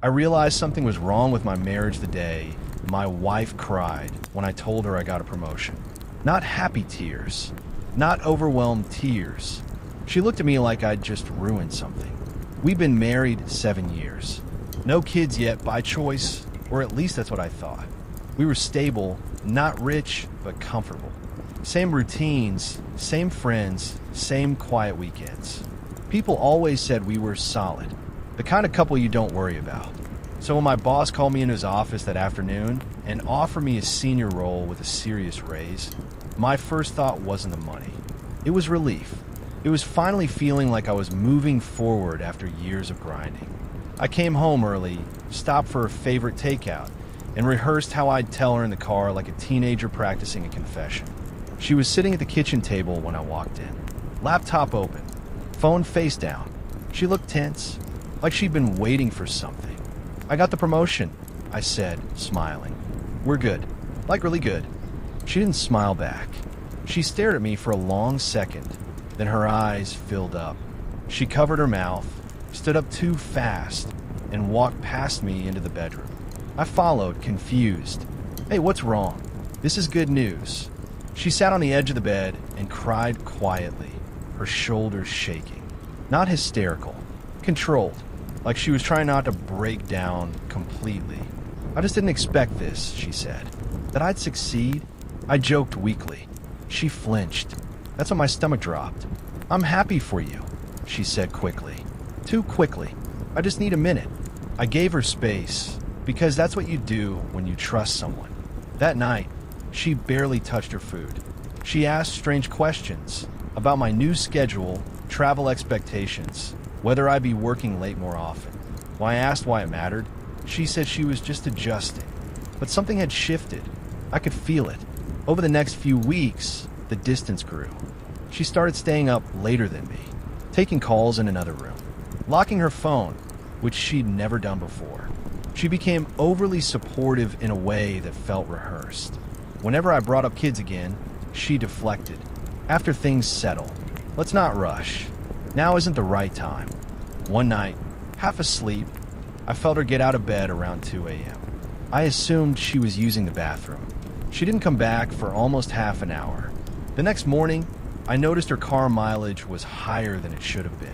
I realized something was wrong with my marriage the day my wife cried when I told her I got a promotion. Not happy tears, not overwhelmed tears. She looked at me like I'd just ruined something. We'd been married 7 years. No kids yet by choice, or at least that's what I thought. We were stable, not rich, but comfortable. Same routines, same friends, same quiet weekends. People always said we were solid, the kind of couple you don't worry about. So when my boss called me into his office that afternoon and offered me a senior role with a serious raise, my first thought wasn't the money. It was relief. It was finally feeling like I was moving forward after years of grinding. I came home early, stopped for a favorite takeout, and rehearsed how I'd tell her in the car like a teenager practicing a confession. She was sitting at the kitchen table when I walked in. Laptop open, phone face down. She looked tense, like she'd been waiting for something. "I got the promotion," I said, smiling. "We're good. Like really good." She didn't smile back. She stared at me for a long second, then her eyes filled up. She covered her mouth, stood up too fast, and walked past me into the bedroom. I followed, confused. "Hey, what's wrong? This is good news." She sat on the edge of the bed and cried quietly, her shoulders shaking. Not hysterical, controlled, like she was trying not to break down completely. "I just didn't expect this," she said. "That I'd succeed?" I joked weakly. She flinched. That's when my stomach dropped. "I'm happy for you," she said quickly. Too quickly. "I just need a minute." I gave her space, because that's what you do when you trust someone. That night, she barely touched her food. She asked strange questions about my new schedule, travel expectations, whether I'd be working late more often. When I asked why it mattered, she said she was just adjusting. But something had shifted. I could feel it. Over the next few weeks, the distance grew. She started staying up later than me, taking calls in another room, locking her phone, which she'd never done before. She became overly supportive in a way that felt rehearsed. Whenever I brought up kids again, she deflected. "After things settle. Let's not rush. Now isn't the right time." One night, half asleep, I felt her get out of bed around 2 a.m. I assumed she was using the bathroom. She didn't come back for almost half an hour. The next morning, I noticed her car mileage was higher than it should have been.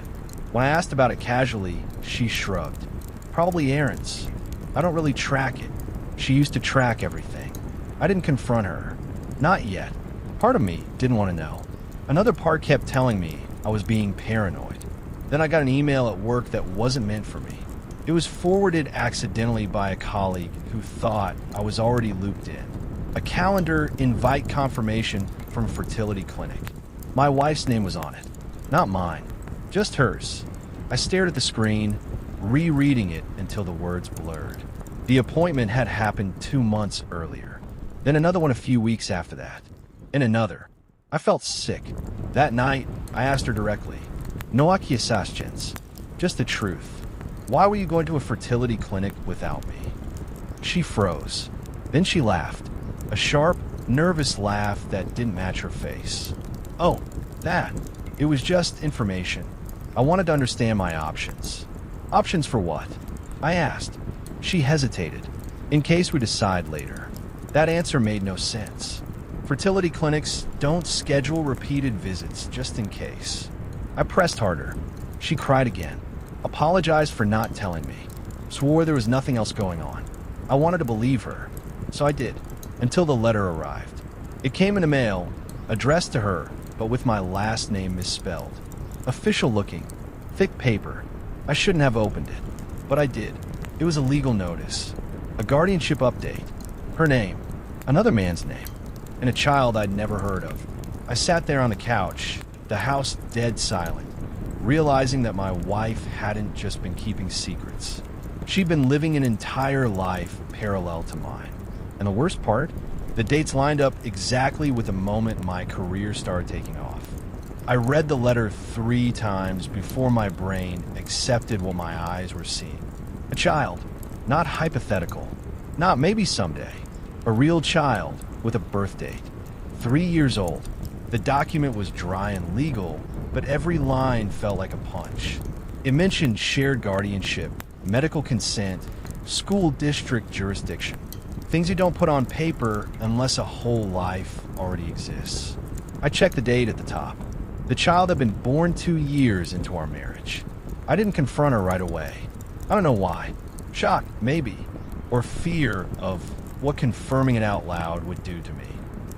When I asked about it casually, she shrugged. "Probably errands. I don't really track it." She used to track everything. I didn't confront her. Not yet. Part of me didn't want to know. Another part kept telling me I was being paranoid. Then I got an email at work that wasn't meant for me. It was forwarded accidentally by a colleague who thought I was already looped in. A calendar invite confirmation from a fertility clinic. My wife's name was on it. Not mine. Just hers. I stared at the screen, rereading it until the words blurred. The appointment had happened 2 months earlier. Then another one a few weeks after that. And another. I felt sick. That night, I asked her directly. "No accusations. Just the truth. Why were you going to a fertility clinic without me?" She froze. Then she laughed. A sharp, nervous laugh that didn't match her face. "Oh, that. It was just information. I wanted to understand my options." "Options for what?" I asked. She hesitated. "In case we decide later." That answer made no sense. Fertility clinics don't schedule repeated visits just in case. I pressed harder. She cried again. Apologized for not telling me. Swore there was nothing else going on. I wanted to believe her. So I did, until the letter arrived. It came in the mail, addressed to her, but with my last name misspelled. Official looking, thick paper. I shouldn't have opened it, but I did. It was a legal notice, a guardianship update, her name, another man's name, and a child I'd never heard of. I sat there on the couch, the house dead silent, realizing that my wife hadn't just been keeping secrets. She'd been living an entire life parallel to mine. And the worst part, the dates lined up exactly with the moment my career started taking off. I read the letter 3 times before my brain accepted what my eyes were seeing. A child, not hypothetical, not maybe someday. A real child with a birth date. 3 years old. The document was dry and legal, but every line felt like a punch. It mentioned shared guardianship, medical consent, school district jurisdiction. Things you don't put on paper unless a whole life already exists. I checked the date at the top. The child had been born 2 years into our marriage. I didn't confront her right away. I don't know why. Shock, maybe. Or fear of what confirming it out loud would do to me.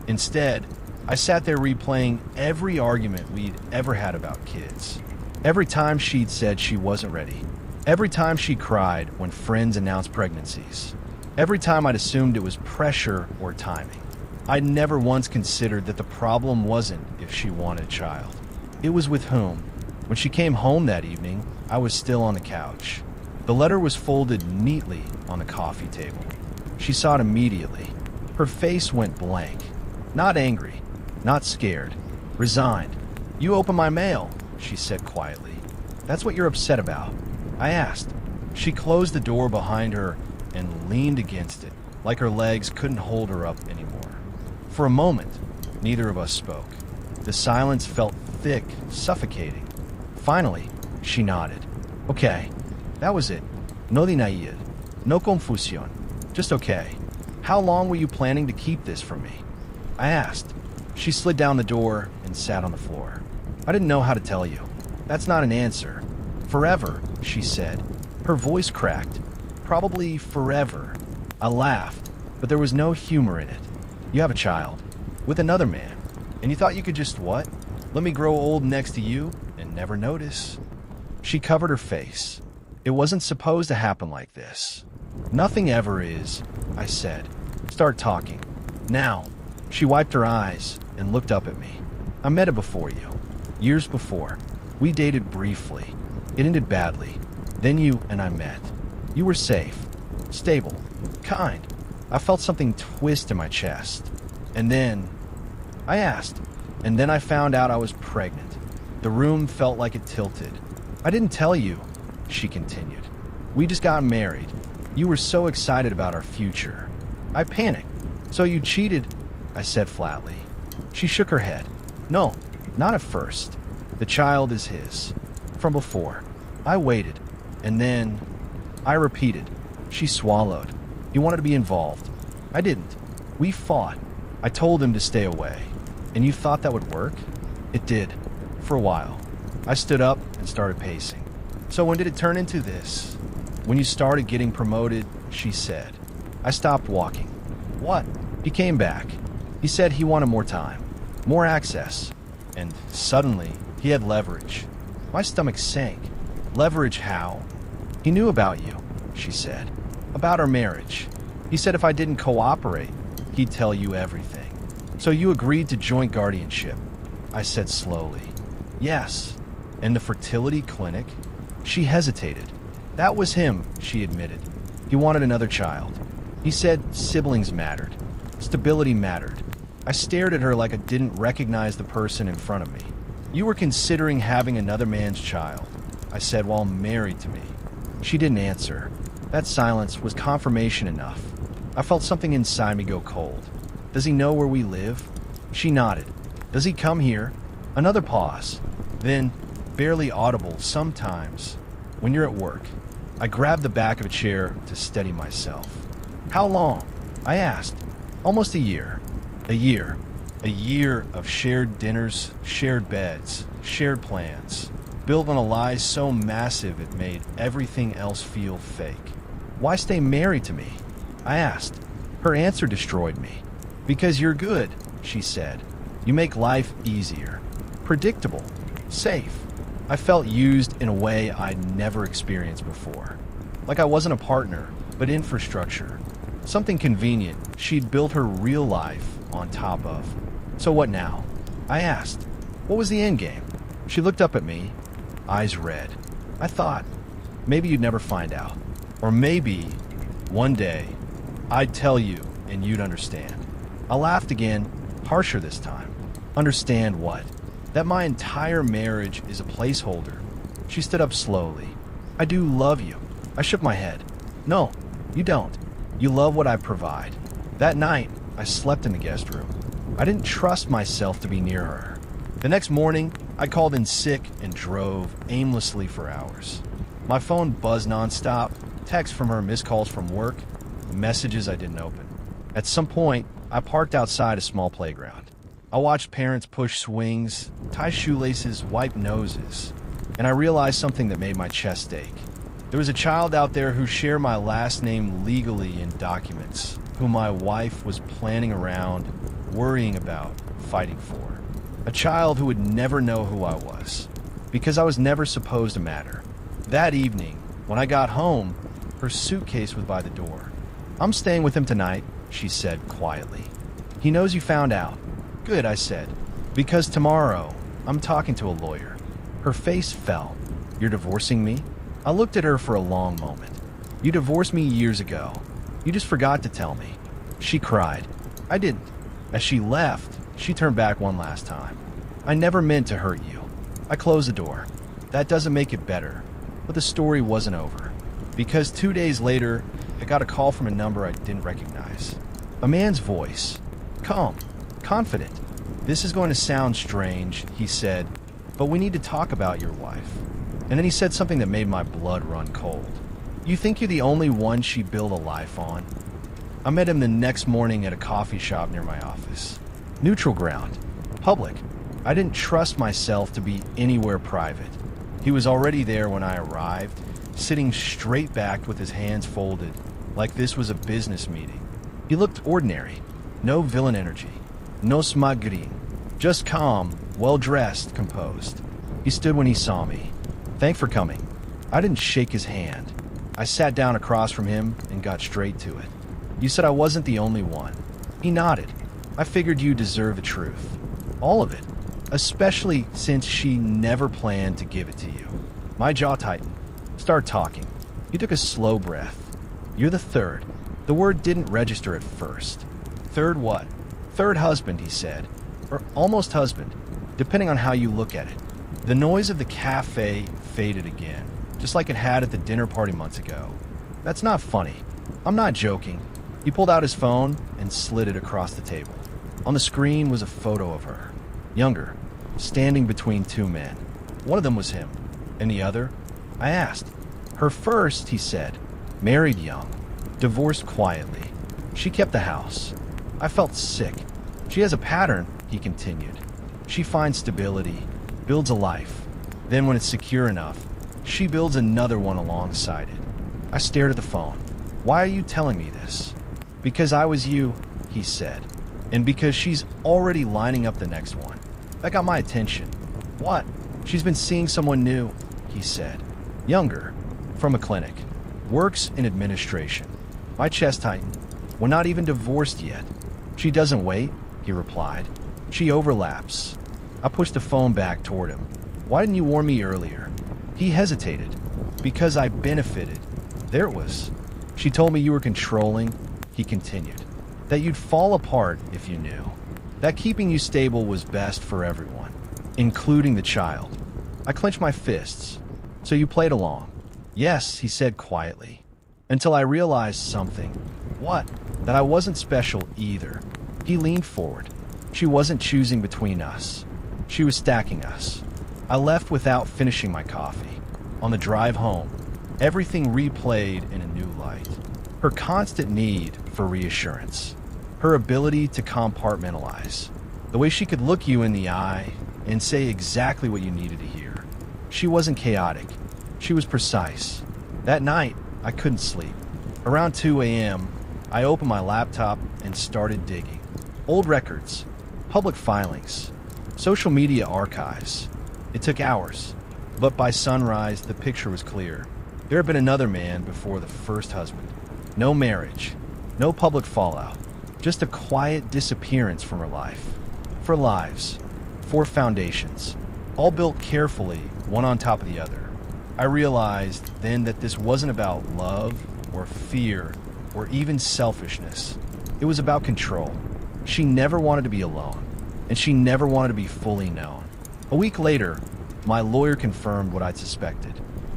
Instead, I sat there replaying every argument we'd ever had about kids. Every time she'd said she wasn't ready. Every time she cried when friends announced pregnancies. Every time I'd assumed it was pressure or timing. I'd never once considered that the problem wasn't if she wanted a child. It was with whom. When she came home that evening, I was still on the couch. The letter was folded neatly on the coffee table. She saw it immediately. Her face went blank. Not angry, not scared, resigned. "You opened my mail," she said quietly. "That's what you're upset about?" I asked. She closed the door behind her and leaned against it, like her legs couldn't hold her up anymore. For a moment, neither of us spoke. The silence felt thick, suffocating. Finally, she nodded. "Okay, that was it. No denied. No confusión. Just okay. How long were you planning to keep this from me?" I asked. She slid down the door and sat on the floor. "I didn't know how to tell you. That's not an answer. Forever," she said. Her voice cracked. "Probably forever." I laughed, but there was no humor in it. "You have a child. With another man. And you thought you could just what? Let me grow old next to you and never notice?" She covered her face. "It wasn't supposed to happen like this." "Nothing ever is," I said. "Start talking. Now." She wiped her eyes and looked up at me. "I met her before you. Years before. We dated briefly. It ended badly. Then you and I met. You were safe, stable, kind. I felt something twist in my chest. And then, I asked, and then I found out I was pregnant. The room felt like it tilted. I didn't tell you," she continued. "We just got married. You were so excited about our future. I panicked. So you cheated," I said flatly. She shook her head. "No, not at first. The child is his. From before. I waited. And then, I repeated." She swallowed. "He wanted to be involved. I didn't. We fought. I told him to stay away. And you thought that would work?" "It did. For a while." I stood up and started pacing. "So when did it turn into this?" "When you started getting promoted," she said. I stopped walking. "What?" He came back. He said he wanted more time, more access. And suddenly, he had leverage. My stomach sank. "Leverage how?" "He knew about you," she said. "About our marriage. He said if I didn't cooperate, he'd tell you everything. So you agreed to joint guardianship," I said slowly. "Yes." "And the fertility clinic?" She hesitated. "That was him," she admitted. "He wanted another child. He said siblings mattered. Stability mattered." I stared at her like I didn't recognize the person in front of me. "You were considering having another man's child," I said, "while married to me." She didn't answer. That silence was confirmation enough. I felt something inside me go cold. "Does he know where we live?" She nodded. "Does he come here?" Another pause. Then, barely audible sometimes, "When you're at work." I grabbed the back of a chair to steady myself. "How long?" I asked. "Almost a year." A year. A year of shared dinners, shared beds, shared plans, built on a lie so massive it made everything else feel fake. "Why stay married to me?" I asked. Her answer destroyed me. "Because you're good," she said. "You make life easier. Predictable. Safe." I felt used in a way I'd never experienced before. Like I wasn't a partner, but infrastructure. Something convenient she'd built her real life on top of. "So what now?" I asked. "What was the end game?" She looked up at me, eyes red. I thought, maybe you'd never find out. Or maybe, one day, I'd tell you and you'd understand. I laughed again, harsher this time. "Understand what?" "That my entire marriage is a placeholder." She stood up slowly. "I do love you." I shook my head. "No, you don't. You love what I provide." That night, I slept in the guest room. I didn't trust myself to be near her. The next morning, I called in sick and drove aimlessly for hours. My phone buzzed nonstop, texts from her, missed calls from work, messages I didn't open. At some point, I parked outside a small playground. I watched parents push swings, tie shoelaces, wipe noses, and I realized something that made my chest ache. There was a child out there who shared my last name legally in documents, who my wife was planning around, worrying about, fighting for. A child who would never know who I was, because I was never supposed to matter. That evening, when I got home, her suitcase was by the door. "I'm staying with him tonight," she said quietly. "He knows you found out." "Good," I said, "because tomorrow I'm talking to a lawyer." Her face fell. "You're divorcing me?" I looked at her for a long moment. "You divorced me years ago. You just forgot to tell me." She cried. "I didn't." As she left, she turned back one last time. "I never meant to hurt you." I closed the door. That doesn't make it better, but the story wasn't over. Because 2 days later, I got a call from a number I didn't recognize. A man's voice. Calm, confident. "This is going to sound strange," he said, "but we need to talk about your wife." And then he said something that made my blood run cold. "You think you're the only one she built a life on?" I met him the next morning at a coffee shop near my office. Neutral ground. Public. I didn't trust myself to be anywhere private. He was already there when I arrived, sitting straight back with his hands folded, like this was a business meeting. He looked ordinary. No villain energy. No smagrin. Just calm, well-dressed, composed. He stood when he saw me. "Thanks for coming." I didn't shake his hand. I sat down across from him and got straight to it. "You said I wasn't the only one." He nodded. "I figured you deserve the truth. All of it. Especially since she never planned to give it to you." My jaw tightened. "Start talking." He took a slow breath. "You're the third." The word didn't register at first. "Third what?" "Third husband," he said. "Or almost husband, depending on how you look at it." The noise of the cafe faded again, just like it had at the dinner party months ago. "That's not funny." "I'm not joking." He pulled out his phone and slid it across the table. On the screen was a photo of her. Younger, standing between two men. One of them was him. And the other? I asked. "Her first," he said. "Married young. Divorced quietly. She kept the house." I felt sick. "She has a pattern," he continued. "She finds stability, builds a life. Then when it's secure enough, she builds another one alongside it." I stared at the phone. "Why are you telling me this?" "Because I was you," he said. "And because she's already lining up the next one." That got my attention. "What?" "She's been seeing someone new," he said. "Younger, from a clinic. Works in administration." My chest tightened. "We're not even divorced yet." "She doesn't wait," he replied. "She overlaps." I pushed the phone back toward him. "Why didn't you warn me earlier?" He hesitated. "Because I benefited." There it was. "She told me you were controlling," he continued. "That you'd fall apart if you knew. That keeping you stable was best for everyone, including the child." I clenched my fists. "So you played along?" "Yes," he said quietly. Until I realized something. "What?" "That I wasn't special either." He leaned forward. "She wasn't choosing between us. She was stacking us." I left without finishing my coffee. On the drive home, everything replayed in a new light. Her constant need for reassurance. Her ability to compartmentalize. The way she could look you in the eye and say exactly what you needed to hear. She wasn't chaotic. She was precise. That night, I couldn't sleep. Around 2 a.m., I opened my laptop and started digging. Old records, public filings, social media archives. It took hours, but by sunrise, the picture was clear. There had been another man before the first husband. No marriage, no public fallout, just a quiet disappearance from her life. 4 lives, 4 foundations, all built carefully, one on top of the other. I realized then that this wasn't about love or fear or even selfishness. It was about control. She never wanted to be alone, and she never wanted to be fully known. A week later, my lawyer confirmed what I'd suspected.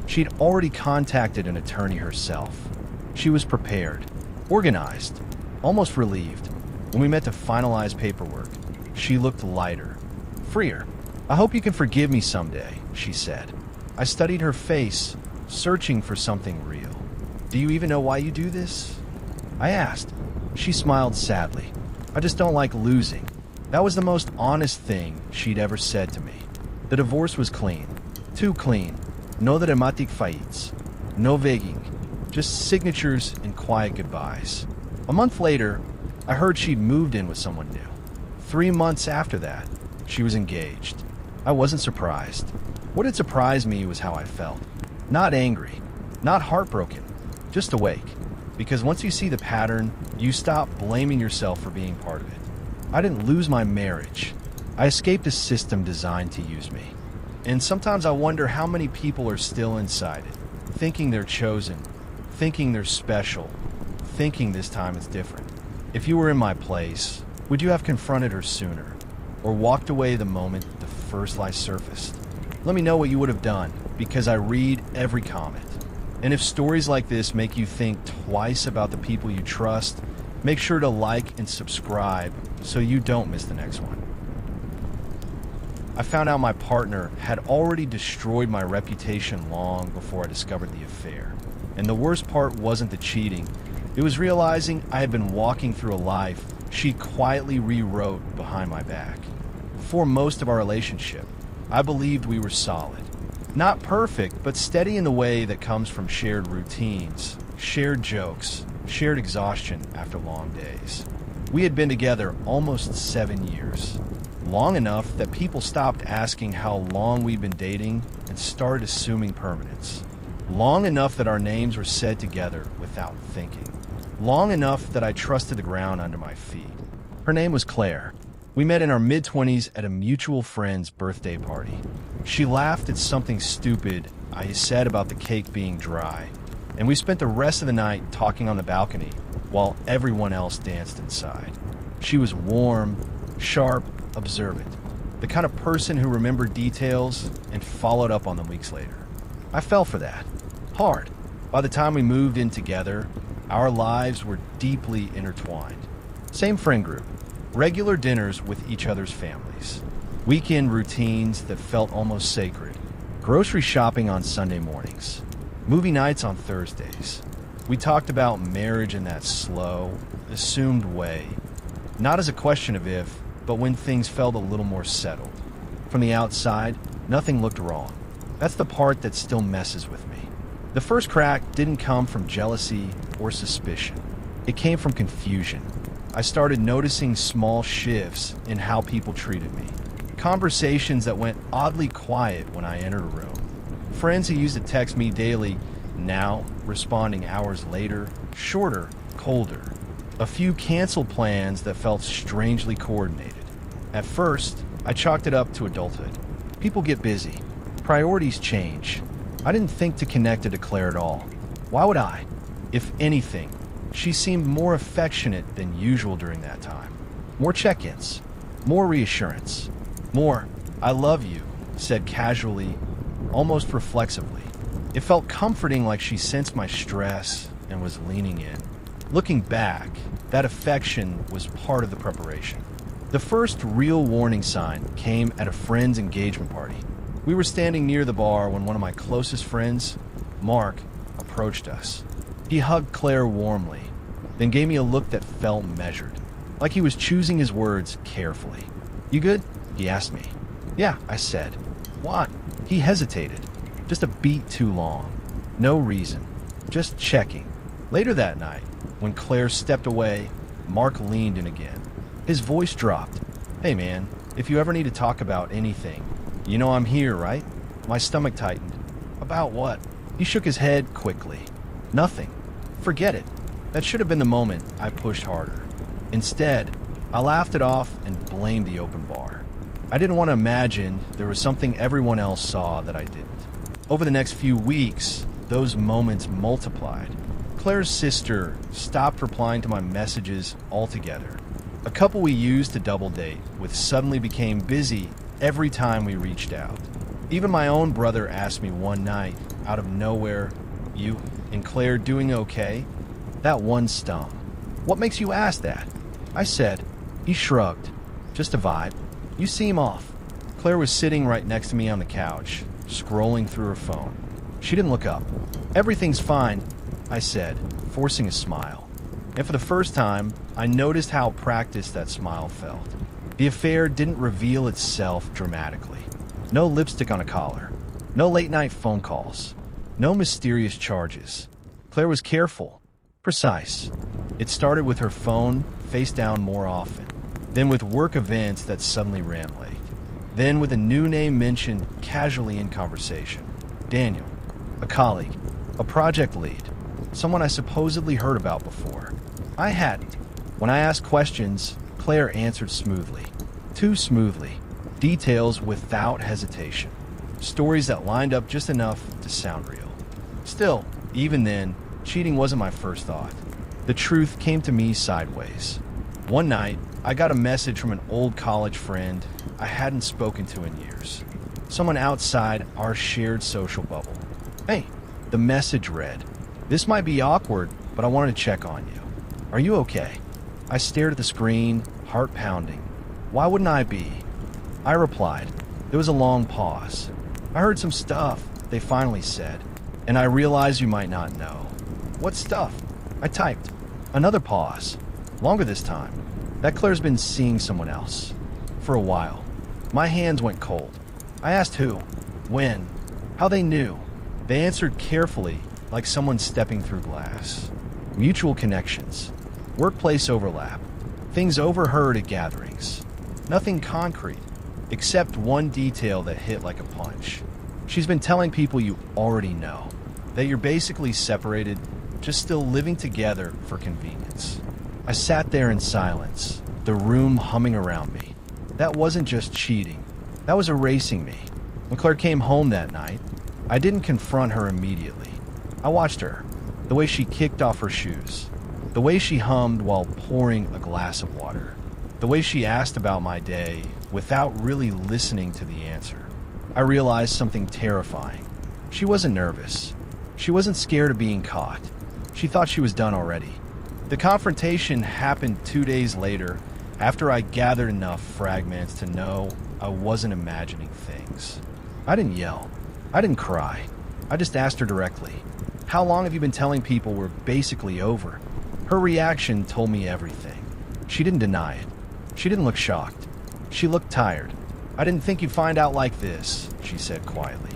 She'd already contacted an attorney herself. She was prepared, organized, almost relieved. When we met to finalize paperwork, she looked lighter, freer. "I hope you can forgive me someday," she said. I studied her face, searching for something real. Do you even know why you do this? I asked. She smiled sadly. I just don't like losing. That was the most honest thing she'd ever said to me. The divorce was clean. Too clean. No dramatic fights. No begging. Just signatures and quiet goodbyes. A month later, I heard she'd moved in with someone new. 3 months after that, she was engaged. I wasn't surprised. What had surprised me was how I felt. Not angry, not heartbroken, just awake. Because once you see the pattern, you stop blaming yourself for being part of it. I didn't lose my marriage. I escaped a system designed to use me. And sometimes I wonder how many people are still inside it, thinking they're chosen, thinking they're special, thinking this time it's different. If you were in my place, would you have confronted her sooner, or walked away the moment the first lie surfaced? Let me know what you would have done, because I read every comment. And if stories like this make you think twice about the people you trust, make sure to like and subscribe so you don't miss the next one. I found out my partner had already destroyed my reputation long before I discovered the affair. And the worst part wasn't the cheating. It was realizing I had been walking through a life she quietly rewrote behind my back. For most of our relationship, I believed we were solid. Not perfect, but steady in the way that comes from shared routines, shared jokes, shared exhaustion after long days. We had been together almost 7 years. Long enough that people stopped asking how long we'd been dating and started assuming permanence. Long enough that our names were said together without thinking. Long enough that I trusted the ground under my feet. Her name was Claire. We met in our mid-20s at a mutual friend's birthday party. She laughed at something stupid I said about the cake being dry, and we spent the rest of the night talking on the balcony while everyone else danced inside. She was warm, sharp, observant, the kind of person who remembered details and followed up on them weeks later. I fell for that. Hard. By the time we moved in together, our lives were deeply intertwined. Same friend group, regular dinners with each other's families, weekend routines that felt almost sacred, grocery shopping on Sunday mornings, movie nights on Thursdays. We talked about marriage in that slow, assumed way, not as a question of if, but when things felt a little more settled. From the outside, nothing looked wrong. That's the part that still messes with me. The first crack didn't come from jealousy or suspicion. It came from confusion. I started noticing small shifts in how people treated me. Conversations that went oddly quiet when I entered a room. Friends who used to text me daily, now responding hours later, shorter, colder. A few canceled plans that felt strangely coordinated. At first, I chalked it up to adulthood. People get busy. Priorities change. I didn't think to connect to Claire at all. Why would I? If anything, she seemed more affectionate than usual during that time. More check-ins, more reassurance, more "I love you," said casually, almost reflexively. It felt comforting, like she sensed my stress and was leaning in. Looking back, that affection was part of the preparation. The first real warning sign came at a friend's engagement party. We were standing near the bar when one of my closest friends, Mark, approached us. He hugged Claire warmly, then gave me a look that felt measured, like he was choosing his words carefully. "You good?" he asked me. "Yeah," I said. "What?" He hesitated. Just a beat too long. No reason. Just checking. Later that night, when Claire stepped away, Mark leaned in again. His voice dropped. "Hey man, if you ever need to talk about anything, you know I'm here, right?" My stomach tightened. "About what?" He shook his head quickly. "Nothing. Forget it." That should have been the moment I pushed harder. Instead, I laughed it off and blamed the open bar. I didn't want to imagine there was something everyone else saw that I didn't. Over the next few weeks, those moments multiplied. Claire's sister stopped replying to my messages altogether. A couple we used to double date with suddenly became busy every time we reached out. Even my own brother asked me one night, out of nowhere, "You and Claire doing okay?" That one stung. "What makes you ask that?" I said. He shrugged. "Just a vibe. You seem off." Claire was sitting right next to me on the couch, scrolling through her phone. She didn't look up. "Everything's fine," I said, forcing a smile. And for the first time, I noticed how practiced that smile felt. The affair didn't reveal itself dramatically. No lipstick on a collar. No late-night phone calls. No mysterious charges. Claire was careful, precise. It started with her phone face down more often, then with work events that suddenly ran late, then with a new name mentioned casually in conversation. Daniel, a colleague, a project lead, someone I supposedly heard about before. I hadn't. When I asked questions, Claire answered smoothly. Too smoothly. Details without hesitation. Stories that lined up just enough to sound real. Still, even then, cheating wasn't my first thought. The truth came to me sideways. One night, I got a message from an old college friend I hadn't spoken to in years. Someone outside our shared social bubble. "Hey," the message read, "this might be awkward, but I wanted to check on you. Are you okay?" I stared at the screen, heart pounding. Why wouldn't I be? I replied. There was a long pause. "I heard some stuff," they finally said, "and I realize you might not know." "What stuff?" I typed. Another pause. Longer this time. That Claire's been seeing someone else. For a while. My hands went cold. I asked who, when, how they knew. They answered carefully, like someone stepping through glass. Mutual connections. Workplace overlap. Things overheard at gatherings. Nothing concrete, except one detail that hit like a punch. She's been telling people you already know, that you're basically separated, just still living together for convenience. I sat there in silence, the room humming around me. That wasn't just cheating. That was erasing me. When Claire came home that night, I didn't confront her immediately. I watched her, the way she kicked off her shoes, the way she hummed while pouring a glass of water, the way she asked about my day without really listening to the answer. I realized something terrifying. She wasn't nervous. She wasn't scared of being caught. She thought she was done already. The confrontation happened 2 days later, after I gathered enough fragments to know I wasn't imagining things. I didn't yell. I didn't cry. I just asked her directly, "How long have you been telling people we're basically over?" Her reaction told me everything. She didn't deny it. She didn't look shocked. She looked tired. "I didn't think you'd find out like this," she said quietly,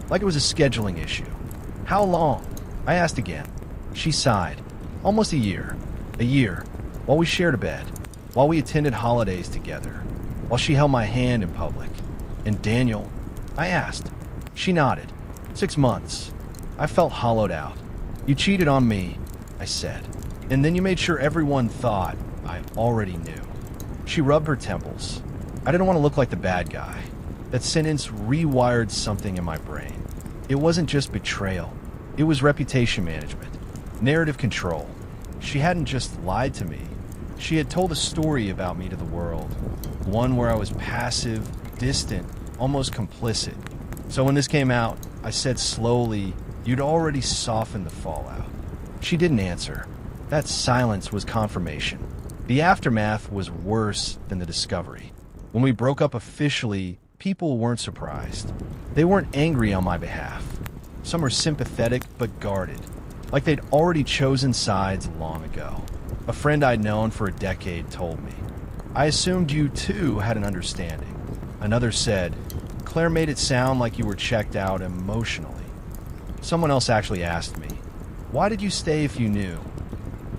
like it was a scheduling issue. "How long?" I asked again. She sighed. "Almost a year. A year. While we shared a bed. While we attended holidays together. While she held my hand in public." "And Daniel?" I asked. She nodded. 6 months. I felt hollowed out. "You cheated on me," I said. "And then you made sure everyone thought I already knew." She rubbed her temples. I didn't want to look like the bad guy. That sentence rewired something in my brain. It wasn't just betrayal. It was reputation management. Narrative control. She hadn't just lied to me. She had told a story about me to the world. One where I was passive, distant, almost complicit. So when this came out, I said slowly, "You'd already softened the fallout." She didn't answer. That silence was confirmation. The aftermath was worse than the discovery. When we broke up officially, people weren't surprised. They weren't angry on my behalf. Some were sympathetic but guarded, like they'd already chosen sides long ago. A friend I'd known for a decade told me, "I assumed you too had an understanding." Another said, "Claire made it sound like you were checked out emotionally." Someone else actually asked me, "Why did you stay if you knew?"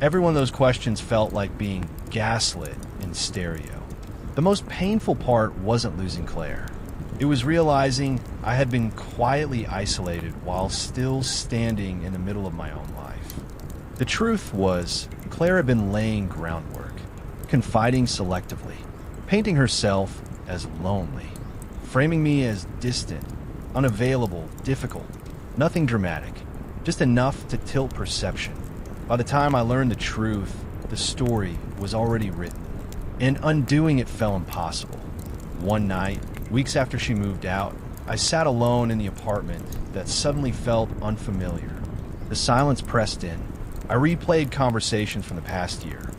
Every one of those questions felt like being gaslit in stereo. The most painful part wasn't losing Claire. It was realizing I had been quietly isolated while still standing in the middle of my own life. The truth was, Claire had been laying groundwork, confiding selectively, painting herself as lonely, framing me as distant, unavailable, difficult, nothing dramatic, just enough to tilt perception. By the time I learned the truth, the story was already written, and undoing it felt impossible. One night, weeks after she moved out, I sat alone in the apartment that suddenly felt unfamiliar. The silence pressed in. I replayed conversations from the past year,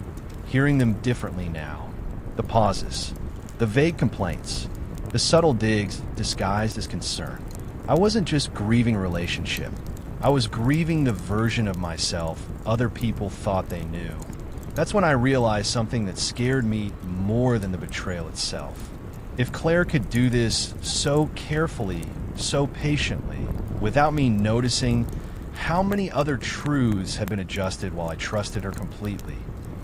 hearing them differently now. The pauses, the vague complaints, the subtle digs disguised as concern. I wasn't just grieving a relationship. I was grieving the version of myself other people thought they knew. That's when I realized something that scared me more than the betrayal itself. If Claire could do this so carefully, so patiently, without me noticing, how many other truths had been adjusted while I trusted her completely?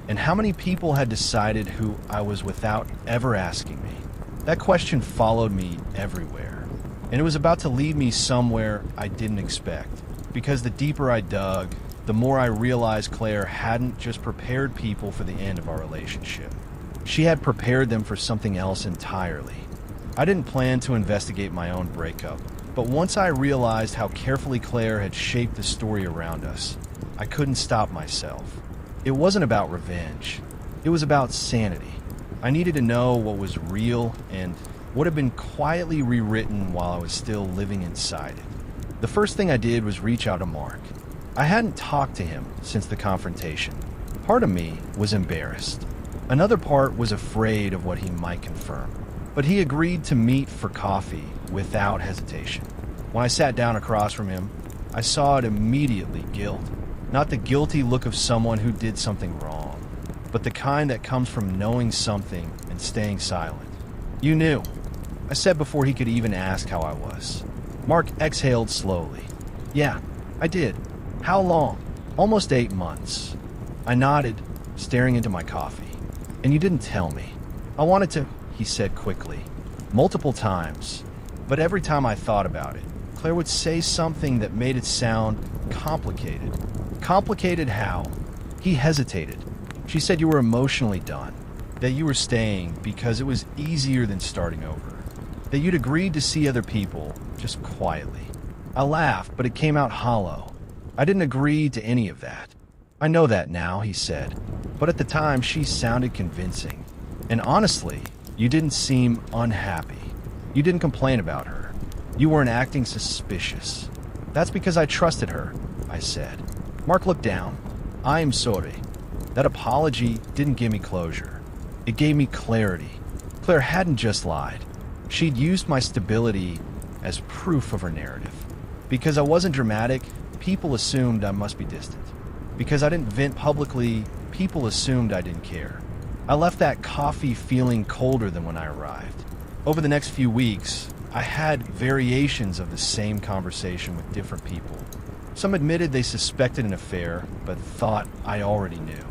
And how many people had decided who I was without ever asking me? That question followed me everywhere. And it was about to lead me somewhere I didn't expect. Because the deeper I dug, the more I realized Claire hadn't just prepared people for the end of our relationship. She had prepared them for something else entirely. I didn't plan to investigate my own breakup, but once I realized how carefully Claire had shaped the story around us, I couldn't stop myself. It wasn't about revenge. It was about sanity. I needed to know what was real and what had been quietly rewritten while I was still living inside it. The first thing I did was reach out to Mark. I hadn't talked to him since the confrontation. Part of me was embarrassed. Another part was afraid of what he might confirm. But he agreed to meet for coffee without hesitation. When I sat down across from him, I saw it immediately: guilt. Not the guilty look of someone who did something wrong, but the kind that comes from knowing something and staying silent. "You knew," I said before he could even ask how I was. Mark exhaled slowly. "Yeah, I did." "How long?" "Almost 8 months. I nodded, staring into my coffee. "And you didn't tell me." "I wanted to," he said quickly. "Multiple times. But every time I thought about it, Claire would say something that made it sound complicated." "Complicated how?" He hesitated. "She said you were emotionally done. That you were staying because it was easier than starting over. That you'd agreed to see other people, just quietly." I laughed, but it came out hollow. "I didn't agree to any of that." "I know that now," he said. "But at the time, she sounded convincing. And honestly, you didn't seem unhappy. You didn't complain about her. You weren't acting suspicious." "That's because I trusted her," I said. Mark looked down. "I am sorry." That apology didn't give me closure. It gave me clarity. Claire hadn't just lied. She'd used my stability as proof of her narrative. Because I wasn't dramatic, people assumed I must be distant. Because I didn't vent publicly, people assumed I didn't care. I left that coffee feeling colder than when I arrived. Over the next few weeks, I had variations of the same conversation with different people. Some admitted they suspected an affair, but thought I already knew.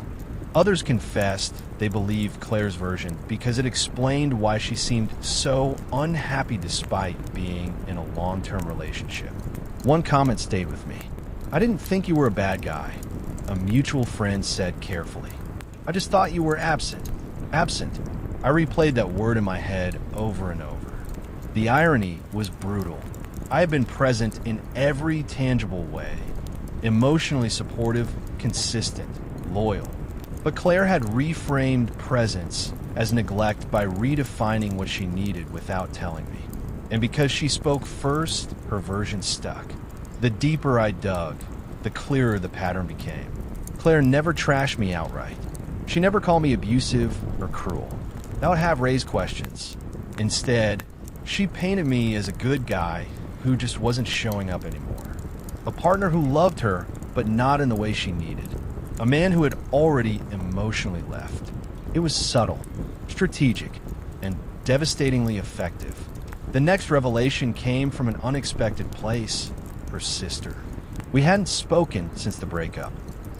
Others confessed they believed Claire's version because it explained why she seemed so unhappy despite being in a long-term relationship. One comment stayed with me. "I didn't think you were a bad guy," a mutual friend said carefully. "I just thought you were absent." Absent. I replayed that word in my head over and over. The irony was brutal. I had been present in every tangible way. Emotionally supportive, consistent, loyal. But Claire had reframed presence as neglect by redefining what she needed without telling me. And because she spoke first, her version stuck. The deeper I dug, the clearer the pattern became. Claire never trashed me outright. She never called me abusive or cruel. That would have raised questions. Instead, she painted me as a good guy who just wasn't showing up anymore. A partner who loved her, but not in the way she needed. A man who had already emotionally left. It was subtle, strategic, and devastatingly effective. The next revelation came from an unexpected place: her sister. We hadn't spoken since the breakup.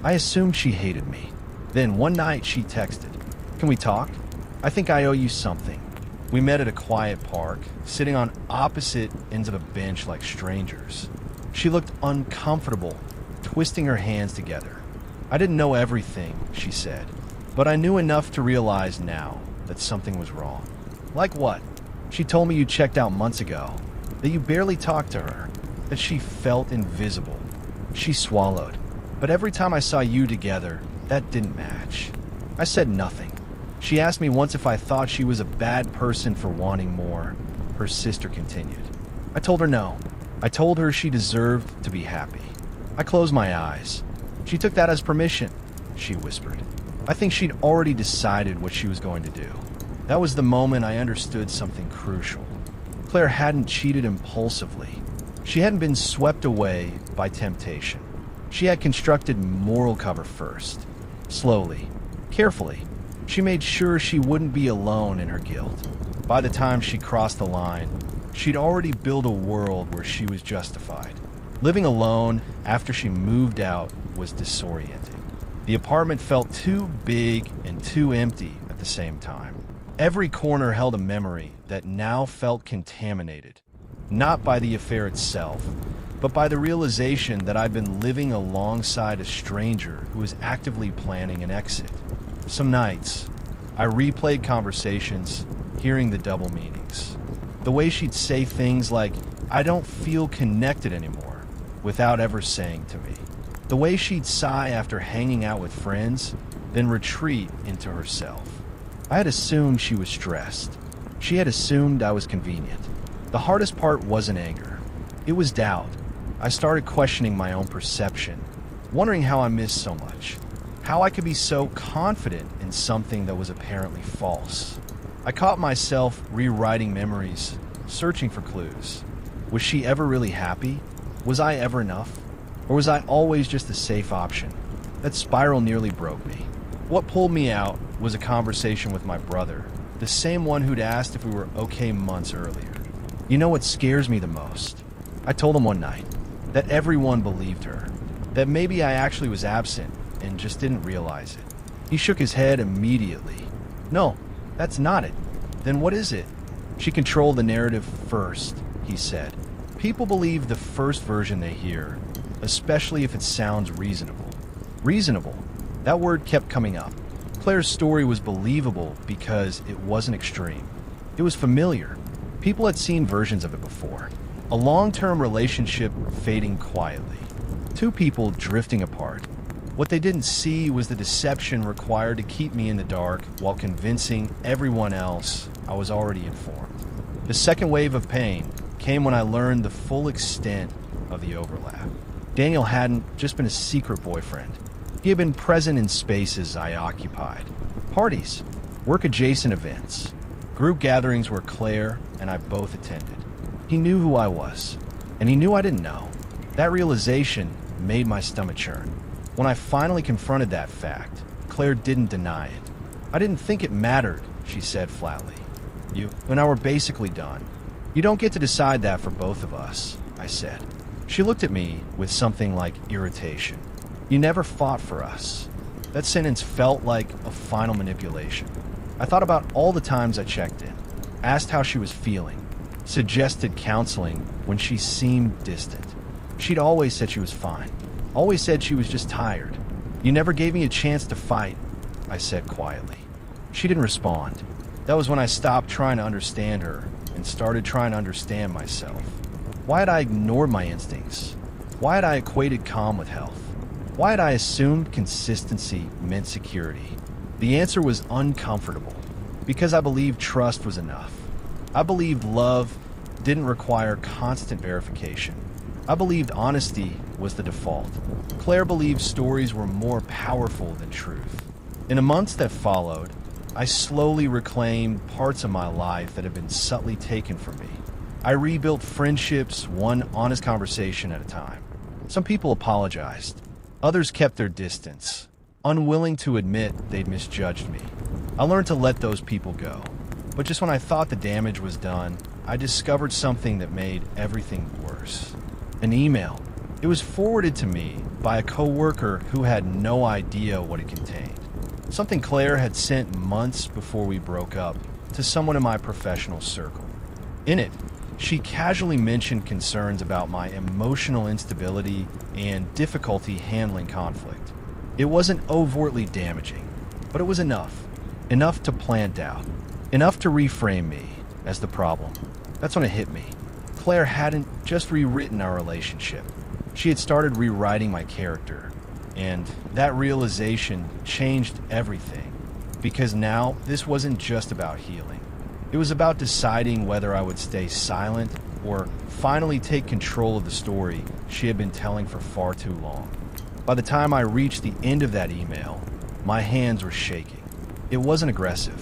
I assumed she hated me. Then one night she texted, "Can we talk? I think I owe you something." We met at a quiet park, sitting on opposite ends of a bench like strangers. She looked uncomfortable, twisting her hands together. "I didn't know everything," she said, "but I knew enough to realize now that something was wrong." "Like what?" "She told me you checked out months ago, that you barely talked to her, that she felt invisible." She swallowed. "But every time I saw you together, that didn't match." I said nothing. She asked me once if I thought she was a bad person for wanting more. Her sister continued. I told her no. I told her she deserved to be happy. I closed my eyes. "She took that as permission," she whispered. I think she'd already decided what she was going to do. That was the moment I understood something crucial. Claire hadn't cheated impulsively. She hadn't been swept away by temptation. She had constructed moral cover first. Slowly, carefully, she made sure she wouldn't be alone in her guilt. By the time she crossed the line, she'd already built a world where she was justified. Living alone after she moved out was disorienting. The apartment felt too big and too empty at the same time. Every corner held a memory that now felt contaminated, not by the affair itself, but by the realization that I'd been living alongside a stranger who was actively planning an exit. Some nights, I replayed conversations, hearing the double meanings. The way she'd say things like, "I don't feel connected anymore," without ever saying to me. The way she'd sigh after hanging out with friends, then retreat into herself. I had assumed she was stressed. She had assumed I was convenient. The hardest part wasn't anger. It was doubt. I started questioning my own perception, wondering how I missed so much, how I could be so confident in something that was apparently false. I caught myself rewriting memories, searching for clues. Was she ever really happy? Was I ever enough? Or was I always just a safe option? That spiral nearly broke me. What pulled me out was a conversation with my brother, the same one who'd asked if we were okay months earlier. You know what scares me the most? I told him one night that everyone believed her, that maybe I actually was absent and just didn't realize it. He shook his head immediately. "No, that's not it." "Then what is it?" "She controlled the narrative first," he said. "People believe the first version they hear, especially if it sounds reasonable." Reasonable. That word kept coming up. Claire's story was believable because it wasn't extreme. It was familiar. People had seen versions of it before. A long-term relationship fading quietly. Two people drifting apart. What they didn't see was the deception required to keep me in the dark while convincing everyone else I was already informed. The second wave of pain came when I learned the full extent of the overlap. Daniel hadn't just been a secret boyfriend. He had been present in spaces I occupied. Parties, work-adjacent events, group gatherings where Claire and I both attended. He knew who I was, and he knew I didn't know. That realization made my stomach churn. When I finally confronted that fact, Claire didn't deny it. "I didn't think it mattered," she said flatly. "You and I were basically done." "You don't get to decide that for both of us," I said. She looked at me with something like irritation. "You never fought for us." That sentence felt like a final manipulation. I thought about all the times I checked in, asked how she was feeling, suggested counseling when she seemed distant. She'd always said she was fine, always said she was just tired. "You never gave me a chance to fight," I said quietly. She didn't respond. That was when I stopped trying to understand her and started trying to understand myself. Why had I ignored my instincts? Why had I equated calm with health? Why had I assumed consistency meant security? The answer was uncomfortable, because I believed trust was enough. I believed love didn't require constant verification. I believed honesty was the default. Claire believed stories were more powerful than truth. In the months that followed, I slowly reclaimed parts of my life that had been subtly taken from me. I rebuilt friendships one honest conversation at a time. Some people apologized. Others kept their distance, unwilling to admit they'd misjudged me. I learned to let those people go. But just when I thought the damage was done, I discovered something that made everything worse. An email. It was forwarded to me by a coworker who had no idea what it contained. Something Claire had sent months before we broke up to someone in my professional circle. In it, she casually mentioned concerns about my emotional instability and difficulty handling conflict. It wasn't overtly damaging, but it was enough. Enough to plant doubt. Enough to reframe me as the problem. That's when it hit me. Claire hadn't just rewritten our relationship. She had started rewriting my character. And that realization changed everything. Because now, this wasn't just about healing. It was about deciding whether I would stay silent or finally take control of the story she had been telling for far too long. By the time I reached the end of that email, my hands were shaking. It wasn't aggressive.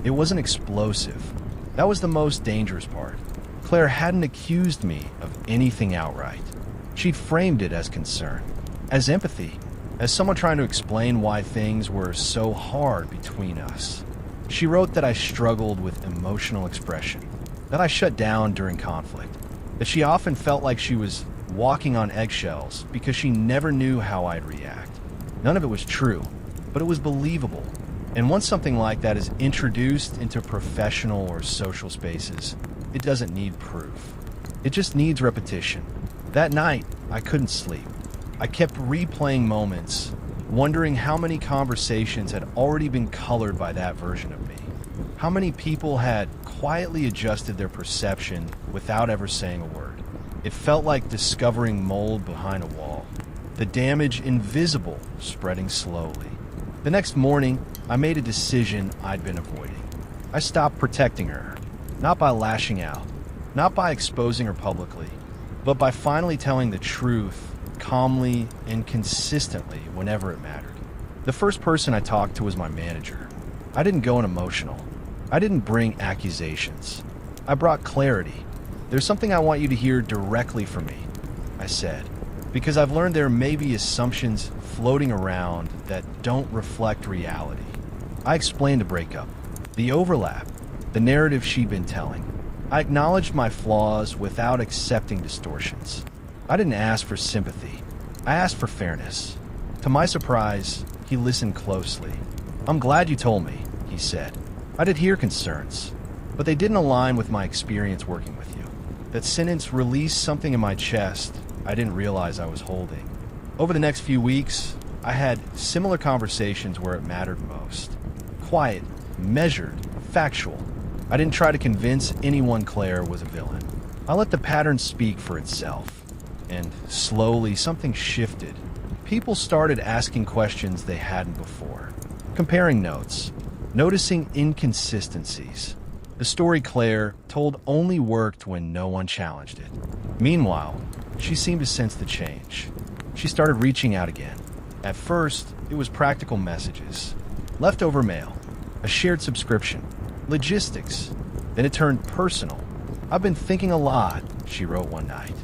It wasn't explosive. That was the most dangerous part. Claire hadn't accused me of anything outright. She'd framed it as concern, as empathy, as someone trying to explain why things were so hard between us. She wrote that I struggled with emotional expression, that I shut down during conflict, that she often felt like she was walking on eggshells because she never knew how I'd react. None of it was true, but it was believable. And once something like that is introduced into professional or social spaces, it doesn't need proof. It just needs repetition. That night, I couldn't sleep. I kept replaying moments, wondering how many conversations had already been colored by that version of me. How many people had quietly adjusted their perception without ever saying a word. It felt like discovering mold behind a wall. The damage invisible, spreading slowly. The next morning, I made a decision I'd been avoiding. I stopped protecting her, not by lashing out, not by exposing her publicly, but by finally telling the truth calmly and consistently whenever it mattered. The first person I talked to was my manager. I didn't go in emotional. I didn't bring accusations. I brought clarity. There's something I want you to hear directly from me, I said, because I've learned there may be assumptions floating around that don't reflect reality. I explained the breakup, the overlap, the narrative she'd been telling. I acknowledged my flaws without accepting distortions. I didn't ask for sympathy. I asked for fairness. To my surprise, he listened closely. "I'm glad you told me," he said. "I did hear concerns, but they didn't align with my experience working with you." That sentence released something in my chest I didn't realize I was holding. Over the next few weeks, I had similar conversations where it mattered most. Quiet, measured, factual. I didn't try to convince anyone Claire was a villain. I let the pattern speak for itself. And slowly, something shifted. People started asking questions they hadn't before. Comparing notes. Noticing inconsistencies. The story Claire told only worked when no one challenged it. Meanwhile, she seemed to sense the change. She started reaching out again. At first, it was practical messages. Leftover mail. A shared subscription. Logistics. Then it turned personal. "I've been thinking a lot," she wrote one night.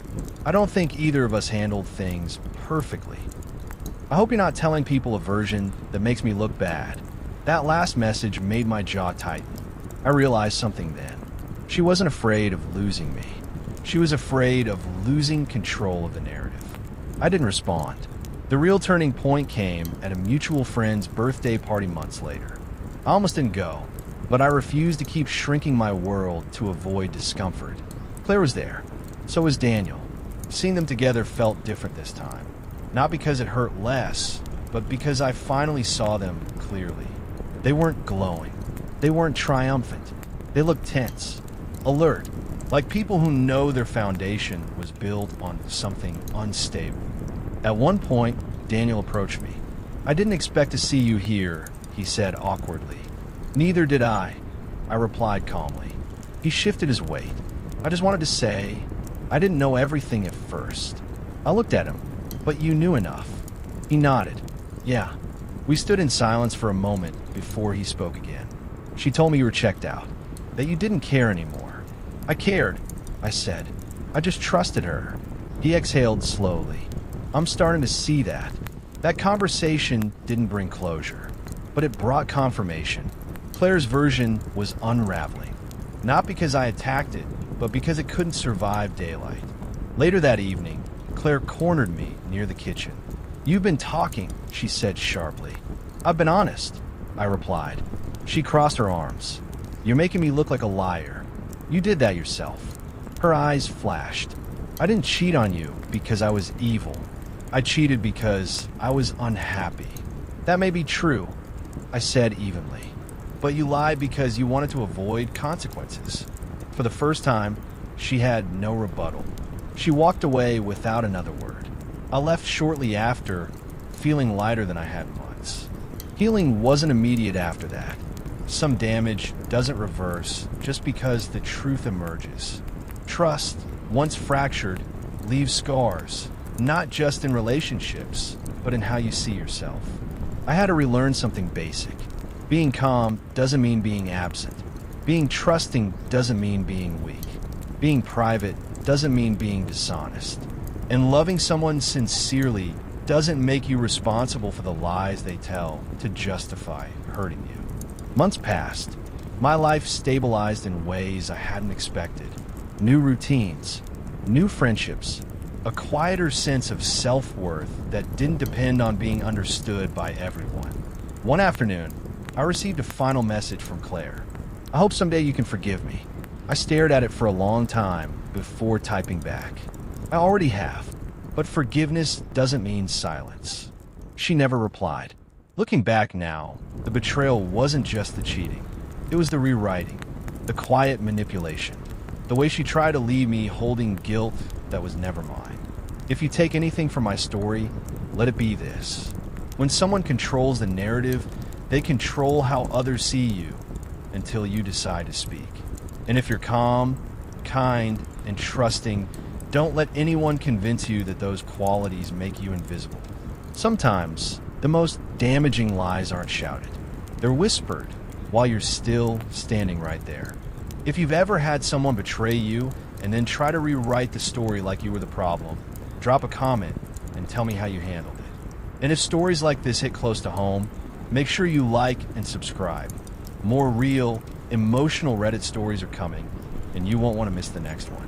"I don't think either of us handled things perfectly. I hope you're not telling people a version that makes me look bad." That last message made my jaw tighten. I realized something then. She wasn't afraid of losing me. She was afraid of losing control of the narrative. I didn't respond. The real turning point came at a mutual friend's birthday party months later. I almost didn't go, but I refused to keep shrinking my world to avoid discomfort. Claire was there. So was Daniel. Seeing them together felt different this time. Not because it hurt less, but because I finally saw them clearly. They weren't glowing. They weren't triumphant. They looked tense, alert, like people who know their foundation was built on something unstable. At one point, Daniel approached me. "I didn't expect to see you here," he said awkwardly. "Neither did I replied calmly. He shifted his weight. "I just wanted to say, I didn't know everything at first." I looked at him. "But you knew enough." He nodded. "Yeah." We stood in silence for a moment before he spoke again. "She told me you were checked out, that you didn't care anymore." "I cared," I said. "I just trusted her." He exhaled slowly. "I'm starting to see that." That conversation didn't bring closure, but it brought confirmation. Claire's version was unraveling. Not because I attacked it, but because it couldn't survive daylight. Later that evening, Claire cornered me near the kitchen. "You've been talking," she said sharply. "I've been honest," I replied. She crossed her arms. "You're making me look like a liar. You did that yourself." Her eyes flashed. "I didn't cheat on you because I was evil. I cheated because I was unhappy." "That may be true," I said evenly. "But you lied because you wanted to avoid consequences." For the first time, she had no rebuttal. She walked away without another word. I left shortly after, feeling lighter than I had in months. Healing wasn't immediate after that. Some damage doesn't reverse just because the truth emerges. Trust, once fractured, leaves scars, not just in relationships, but in how you see yourself. I had to relearn something basic. Being calm doesn't mean being absent. Being trusting doesn't mean being weak. Being private doesn't mean being dishonest. And loving someone sincerely doesn't make you responsible for the lies they tell to justify hurting you. Months passed. My life stabilized in ways I hadn't expected. New routines, new friendships, a quieter sense of self-worth that didn't depend on being understood by everyone. One afternoon, I received a final message from Claire. I hope someday you can forgive me. I stared at it for a long time before typing back. I already have, but forgiveness doesn't mean silence. She never replied. Looking back now, the betrayal wasn't just the cheating. It was the rewriting, the quiet manipulation, the way she tried to leave me holding guilt that was never mine. If you take anything from my story, let it be this. When someone controls the narrative, they control how others see you until you decide to speak. And if you're calm, kind, and trusting, don't let anyone convince you that those qualities make you invisible. Sometimes, the most damaging lies aren't shouted. They're whispered while you're still standing right there. If you've ever had someone betray you and then try to rewrite the story like you were the problem, drop a comment and tell me how you handled it. And if stories like this hit close to home, make sure you like and subscribe. More real, emotional Reddit stories are coming, and you won't want to miss the next one.